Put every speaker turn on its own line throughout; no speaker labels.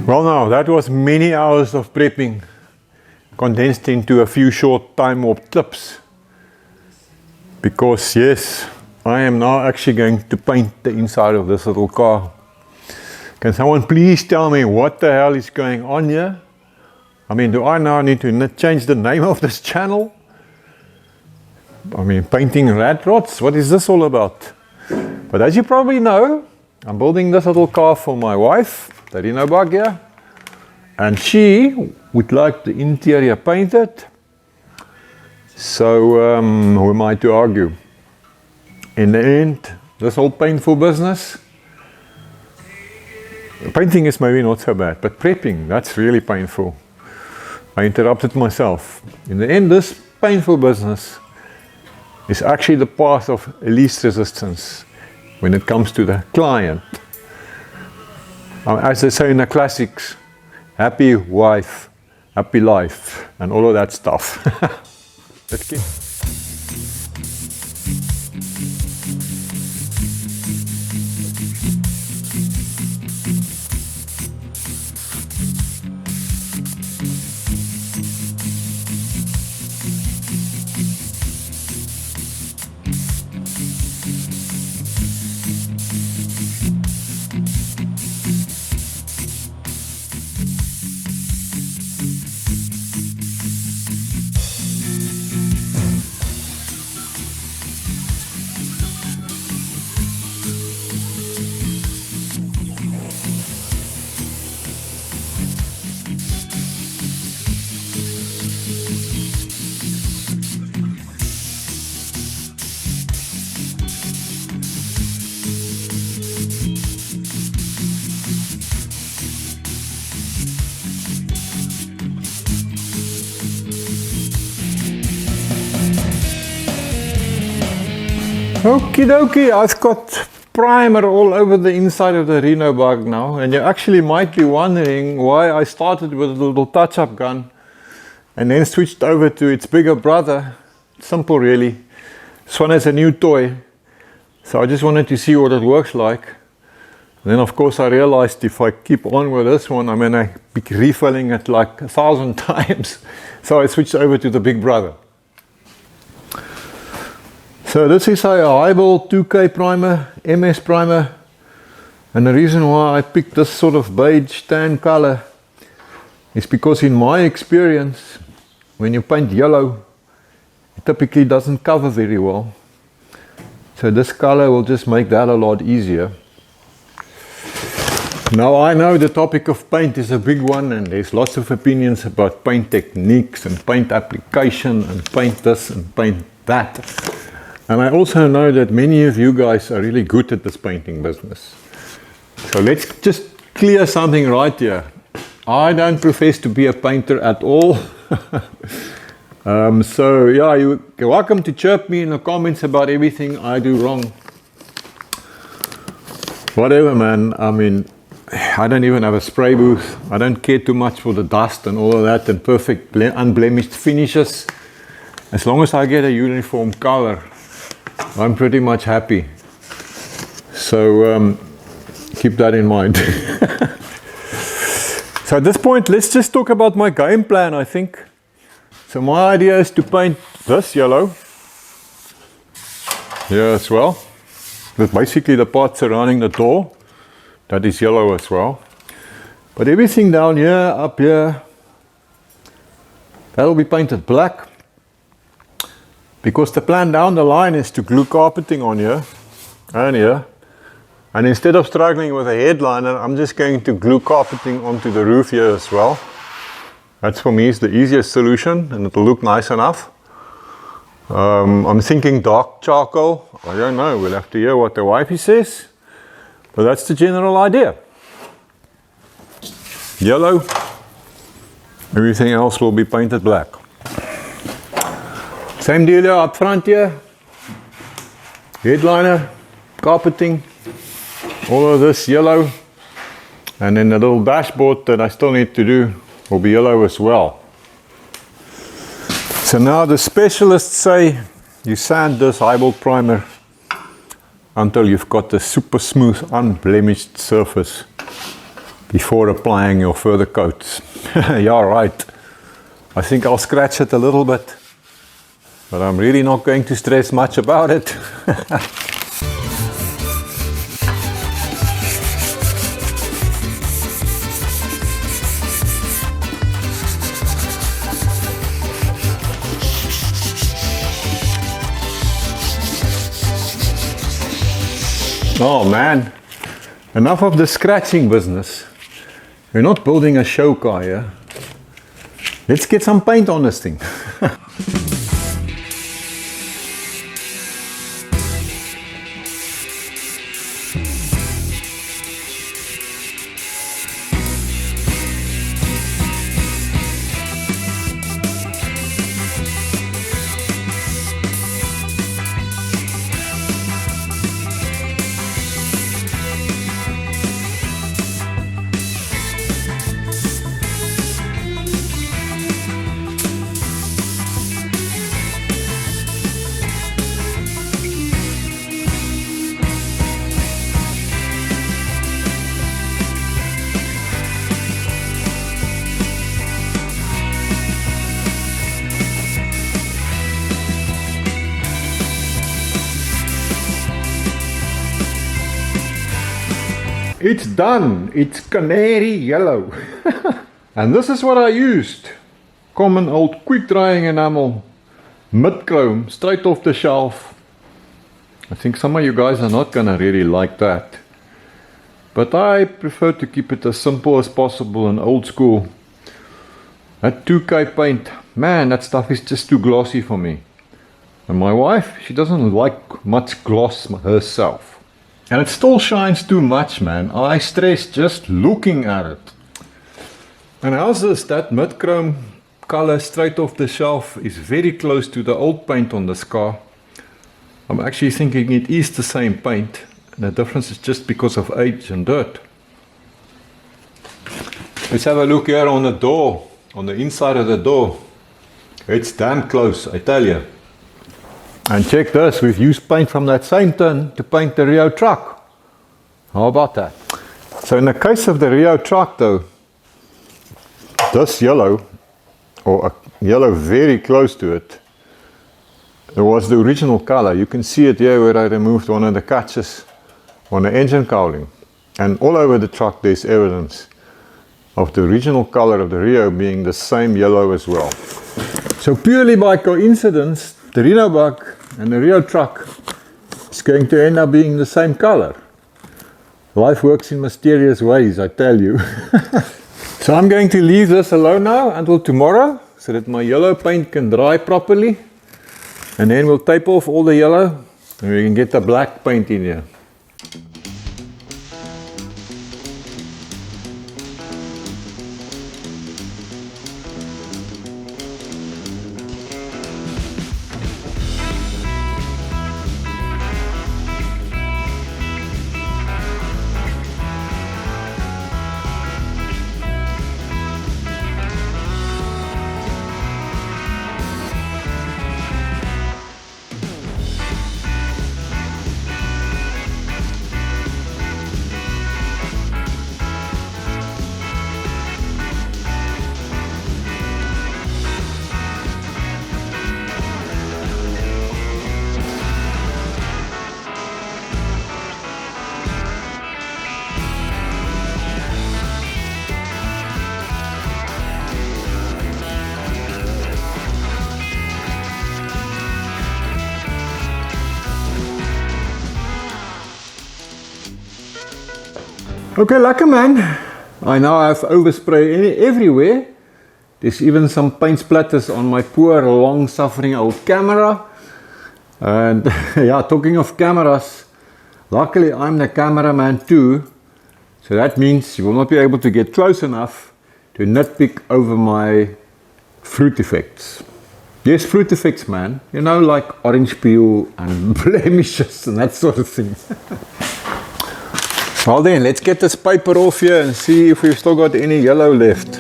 Well now, that was many hours of prepping condensed into a few short time warp clips. Because yes, I am now actually going to paint the inside of this little car. Can someone please tell me what the hell is going on here? I mean, do I now need to change the name of this channel? I mean, painting rat rods, what is this all about? But as you probably know, I'm building this little car for my wife, the Renobug here, and she would like the interior painted. So who am I to argue? In the end, this whole painful business, painting is maybe not so bad, but prepping, that's really painful. I interrupted myself. In the end, this painful business is actually the path of least resistance when it comes to the client. As they say in the classics, happy wife, happy life, and all of that stuff. Let's keep. Okie dokie, I've got primer all over the inside of the Renobug now, and you actually might be wondering why I started with a little touch-up gun and then switched over to its bigger brother. Simple really. This one has a new toy, so I just wanted to see what it works like. And then of course I realized if I keep on with this one, I'm gonna be refilling it like 1,000 times. So I switched over to the big brother. So this is a highball 2K primer, MS primer, and the reason why I picked this sort of beige tan color is because in my experience, when you paint yellow, it typically doesn't cover very well. So this color will just make that a lot easier. Now I know the topic of paint is a big one, and there's lots of opinions about paint techniques and paint application and paint this and paint that. And I also know that many of you guys are really good at this painting business. So let's just clear something right here. I don't profess to be a painter at all. So yeah, you're welcome to chirp me in the comments about everything I do wrong. Whatever, man. I mean, I don't even have a spray booth. I don't care too much for the dust and all of that and perfect unblemished finishes. As long as I get a uniform color, I'm pretty much happy. So keep that in mind. So at this point, let's just talk about my game plan, I think. So my idea is to paint this yellow here as well. That's basically the part surrounding the door. That is yellow as well. But everything down here, up here, that'll be painted black. Because the plan down the line is to glue carpeting on here and here. And instead of struggling with a headliner, I'm just going to glue carpeting onto the roof here as well. That's for me is the easiest solution, and it'll look nice enough. I'm thinking dark charcoal. I don't know, we'll have to hear what the wifey says. But that's the general idea. Yellow. Everything else will be painted black. Same deal here up front here. Headliner, carpeting, all of this yellow. And then the little dashboard that I still need to do will be yellow as well. So now the specialists say you sand this highball primer until you've got a super smooth, unblemished surface. before applying your further coats. Yeah, right. I think I'll scratch it a little bit, but I'm really not going to stress much about it. Oh man, enough of the scratching business. We're not building a show car here. Let's get some paint on this thing. It's done. It's canary yellow. And this is what I used. Common old quick drying enamel, mid chrome, straight off the shelf. I think some of you guys are not gonna really like that, but I prefer to keep it as simple as possible and old school. That 2K paint, man, that stuff is just too glossy for me. And my wife, she doesn't like much gloss herself. And it still shines too much, man. I stress just looking at it. And how's this? That mid chrome color straight off the shelf is very close to the old paint on this car. I'm actually thinking it is the same paint. And the difference is just because of age and dirt. Let's have a look here on the door. On the inside of the door. It's damn close, I tell you. And check this, we've used paint from that same tin to paint the Rio truck. How about that? So in the case of the Rio truck though, this yellow, or a yellow very close to it, it was the original color. You can see it here where I removed one of the catches on the engine cowling. And all over the truck there's evidence of the original color of the Rio being the same yellow as well. So purely by coincidence, the Renobug and the Rio truck is going to end up being the same color. Life works in mysterious ways, I tell you. So I'm going to leave this alone now until tomorrow, so that my yellow paint can dry properly. And then we'll tape off all the yellow and we can get the black paint in here. Okay, lekker man. I now have overspray everywhere. There's even some paint splatters on my poor long-suffering old camera. And yeah, talking of cameras, luckily I'm the cameraman too. So that means you will not be able to get close enough to nitpick over my fruit effects. Yes, fruit effects, man. You know, like orange peel and blemishes and that sort of thing. Well then, let's get this paper off here and see if we've still got any yellow left.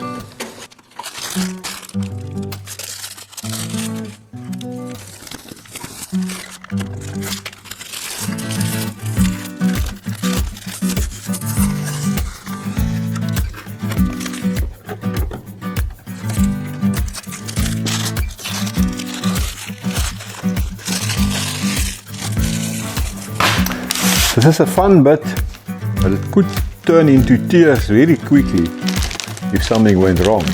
This is a fun bit, but it could turn into tears very quickly if something went wrong.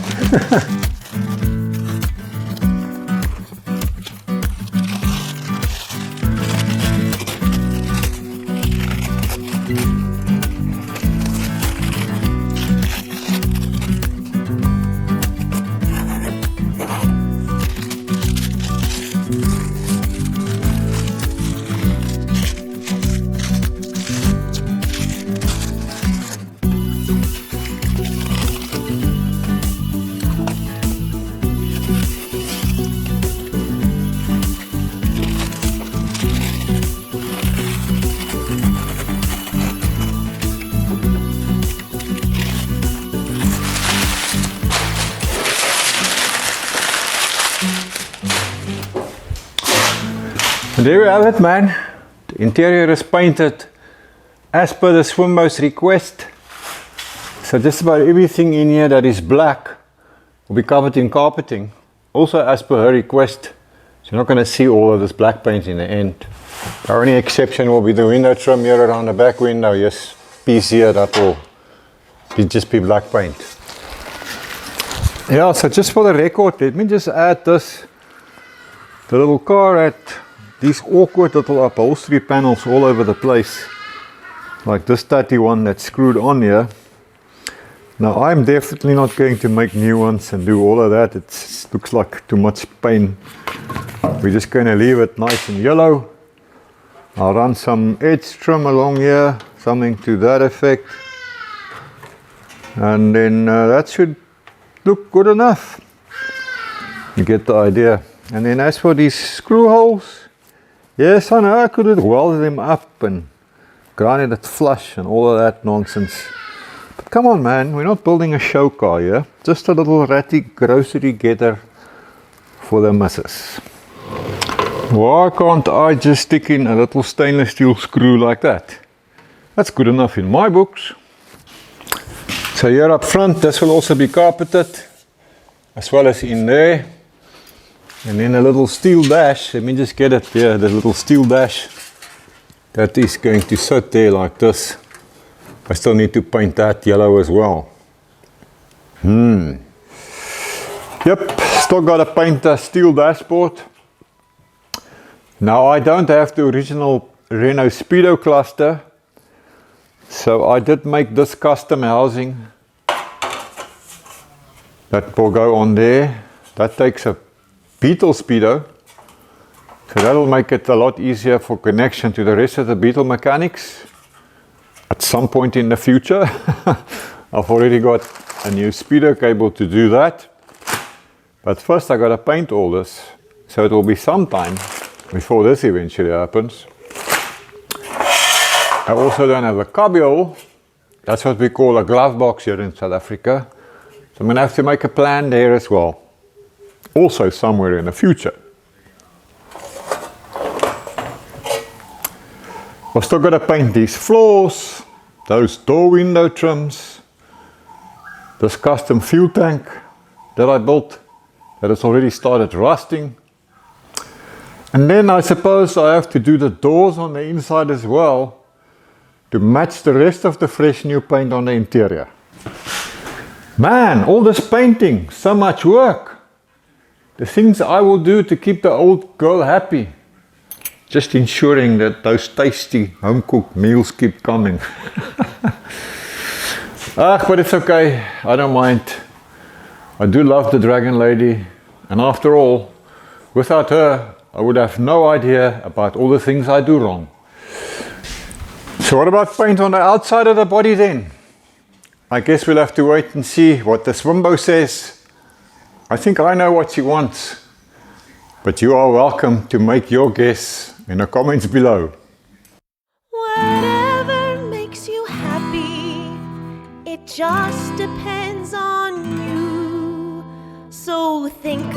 There we have it, man. The interior is painted as per the swimboat's request. So just about everything in here that is black will be covered in carpeting. Also as per her request. So you're not going to see all of this black paint in the end. The only exception will be the window trim here around the back window. Yes, piece here that will just be black paint. Yeah, so just for the record, let me just add this. The little car had these awkward little upholstery panels all over the place, like this 31 that's screwed on here. Now I'm definitely not going to make new ones and do all of that. It looks like too much pain. We're just going to leave it nice and yellow. I'll run some edge trim along here, something to that effect, and then that should look good enough. You get the idea. And then as for these screw holes, yes, I know I could have welded them up and grounded it flush and all of that nonsense. But come on, man, we're not building a show car here. Just a little ratty grocery getter for the missus. Why can't I just stick in a little stainless steel screw like that? That's good enough in my books. So here up front, this will also be carpeted, as well as in there. And then a little steel dash, let me just get it here, the little steel dash that is going to sit there like this. I still need to paint that yellow as well. Yep, still got to paint the steel dashboard. Now I don't have the original Renault Speedo cluster, so I did make this custom housing that will go on there. That takes a Beetle Speedo, so that'll make it a lot easier for connection to the rest of the Beetle mechanics at some point in the future. I've already got a new Speedo cable to do that, but first I gotta paint all this, so it will be some time before this eventually happens. I also don't have a cubbyhole. That's what we call a glove box here in South Africa, so I'm gonna have to make a plan there as well. Also somewhere in the future. I've still got to paint these floors, those door window trims, this custom fuel tank that I built that has already started rusting. And then I suppose I have to do the doors on the inside as well to match the rest of the fresh new paint on the interior. Man, all this painting, so much work. The things I will do to keep the old girl happy. Just ensuring that those tasty home-cooked meals keep coming. But it's okay, I don't mind. I do love the Dragon Lady, and after all, without her, I would have no idea about all the things I do wrong. So what about paint on the outside of the body then? I guess we'll have to wait and see what the swimbo says. I think I know what she wants, but you are welcome to make your guess in the comments below.
Whatever makes you happy, it just depends on you. So think